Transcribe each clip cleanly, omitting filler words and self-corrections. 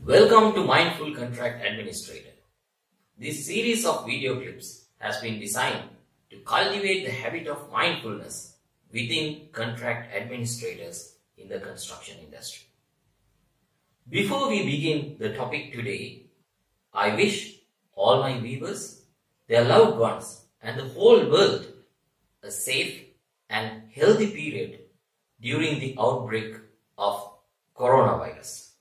Welcome to Mindful Contract Administrator. This series of video clips has been designed to cultivate the habit of mindfulness within contract administrators in the construction industry. Before we begin the topic today, I wish all my viewers, their loved ones and the whole world a safe and healthy period during the outbreak of coronavirus.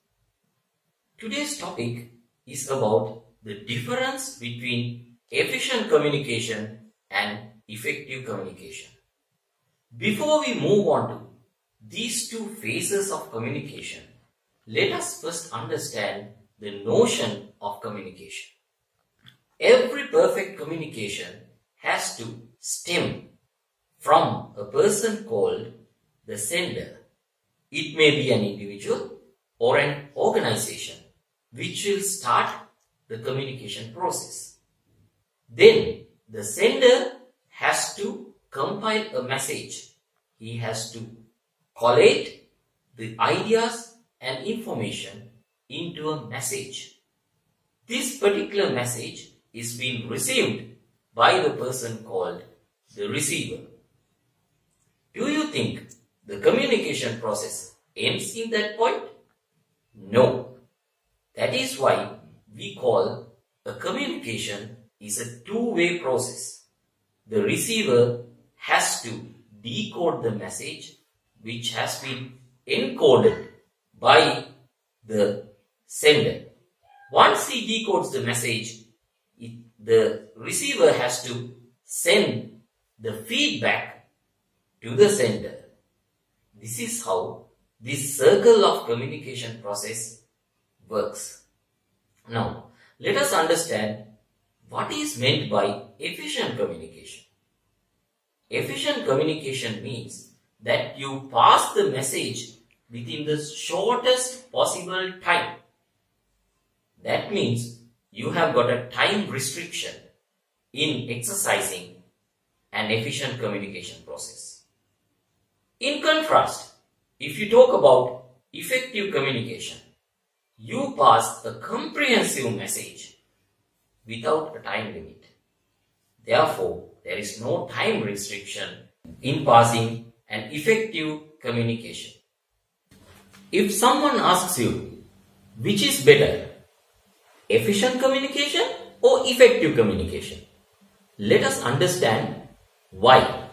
Today's topic is about the difference between efficient communication and effective communication. Before we move on to these two phases of communication, let us first understand the notion of communication. Every perfect communication has to stem from a person called the sender. It may be an individual or an organization which will start the communication process. Then the sender has to compile a message. He has to collate the ideas and information into a message. This particular message is being received by the person called the receiver. Do you think the communication process ends in that point? No. That is why we call a communication is a two-way process. The receiver has to decode the message which has been encoded by the sender. Once he decodes the message, the receiver has to send the feedback to the sender. This is how this circle of communication process works. Now, let us understand what is meant by efficient communication. Efficient communication means that you pass the message within the shortest possible time. That means you have got a time restriction in exercising an efficient communication process. In contrast, if you talk about effective communication, you pass a comprehensive message without a time limit. Therefore, there is no time restriction in passing an effective communication. If someone asks you, which is better, efficient communication or effective communication? Let us understand why.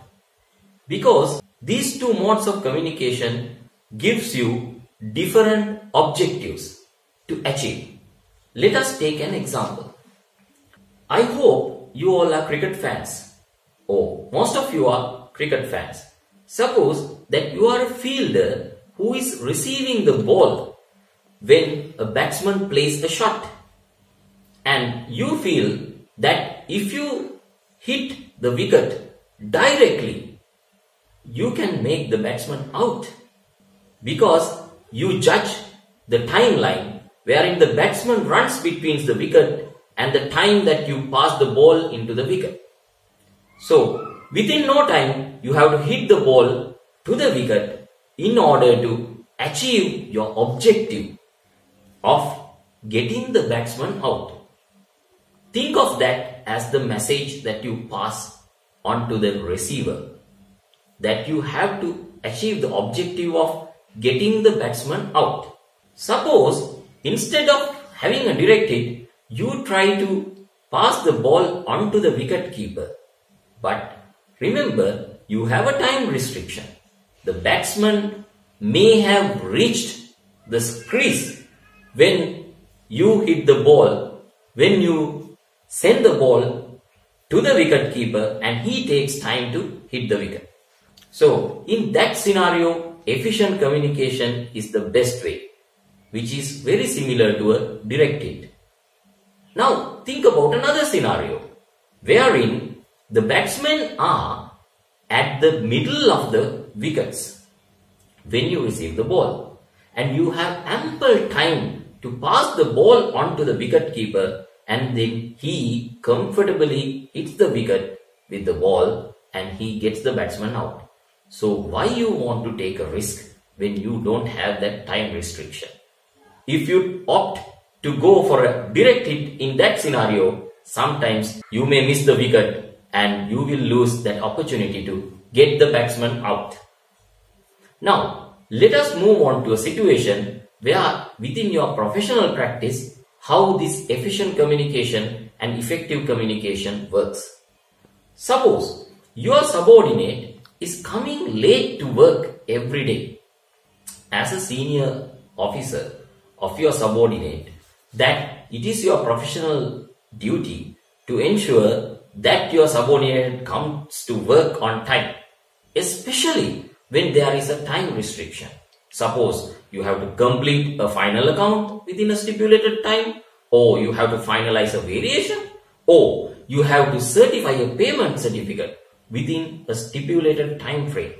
Because these two modes of communication gives you different objectives to achieve. Let us take an example. I hope you all are cricket fans, or most of you are cricket fans. Suppose that you are a fielder who is receiving the ball when a batsman plays a shot, and you feel that if you hit the wicket directly, you can make the batsman out, because you judge the timeline wherein the batsman runs between the wicket and the time that you pass the ball into the wicket. So, within no time, you have to hit the ball to the wicket in order to achieve your objective of getting the batsman out. Think of that as the message that you pass on to the receiver, that you have to achieve the objective of getting the batsman out. Suppose instead of having a direct hit, you try to pass the ball onto the wicket keeper. But remember, you have a time restriction. The batsman may have reached the crease when you hit the ball, when you send the ball to the wicket keeper, and he takes time to hit the wicket. So, in that scenario, efficient communication is the best way, which is very similar to a direct hit. Now, think about another scenario, wherein the batsmen are at the middle of the wickets when you receive the ball, and you have ample time to pass the ball onto the wicket keeper, and then he comfortably hits the wicket with the ball and he gets the batsman out. So why you want to take a risk when you don't have that time restriction? If you opt to go for a direct hit in that scenario, sometimes you may miss the wicket and you will lose that opportunity to get the batsman out. Now, let us move on to a situation where within your professional practice, how this efficient communication and effective communication works. Suppose your subordinate is coming late to work every day. As a senior officer of your subordinate, that it is your professional duty to ensure that your subordinate comes to work on time, especially when there is a time restriction. Suppose you have to complete a final account within a stipulated time, or you have to finalize a variation, or you have to certify a payment certificate within a stipulated time frame.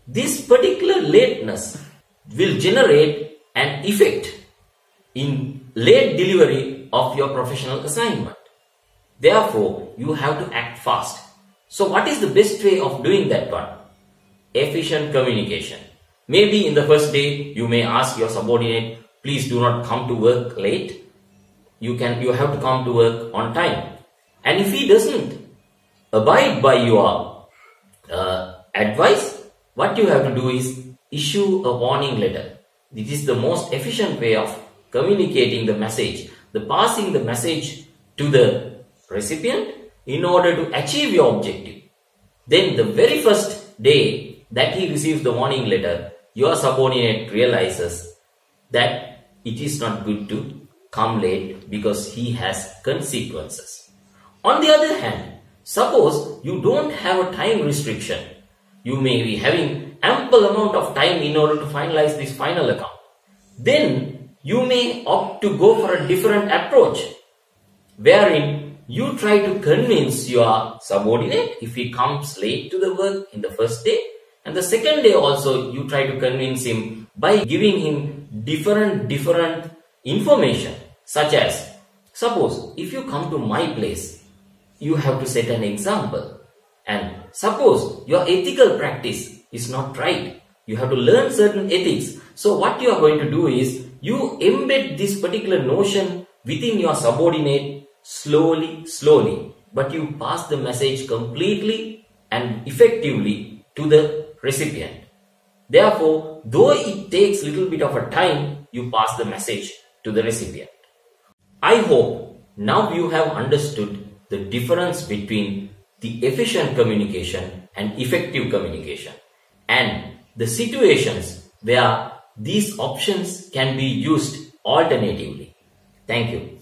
This particular lateness will generate an effect in late delivery of your professional assignment. Therefore, you have to act fast. So what is the best way of doing that one? Efficient communication. Maybe in the first day, you may ask your subordinate, please do not come to work late. You have to come to work on time. And if he doesn't abide by your advice, what you have to do is issue a warning letter. This is the most efficient way of communicating the message, passing the message to the recipient in order to achieve your objective. Then the very first day that he receives the warning letter, your subordinate realizes that it is not good to come late because he has consequences. On the other hand, suppose you don't have a time restriction. You may be having ample amount of time in order to finalize this final account. Then you may opt to go for a different approach, wherein you try to convince your subordinate if he comes late to the work in the first day, and the second day also you try to convince him by giving him different information, such as, suppose if you come to my place, you have to set an example, and suppose your ethical practice is not right, you have to learn certain ethics. So what you are going to do is you embed this particular notion within your subordinate slowly, but you pass the message completely and effectively to the recipient. Therefore, though it takes little bit of a time, you pass the message to the recipient. I hope now you have understood the difference between the efficient communication and effective communication, and the situations where these options can be used alternatively. Thank you.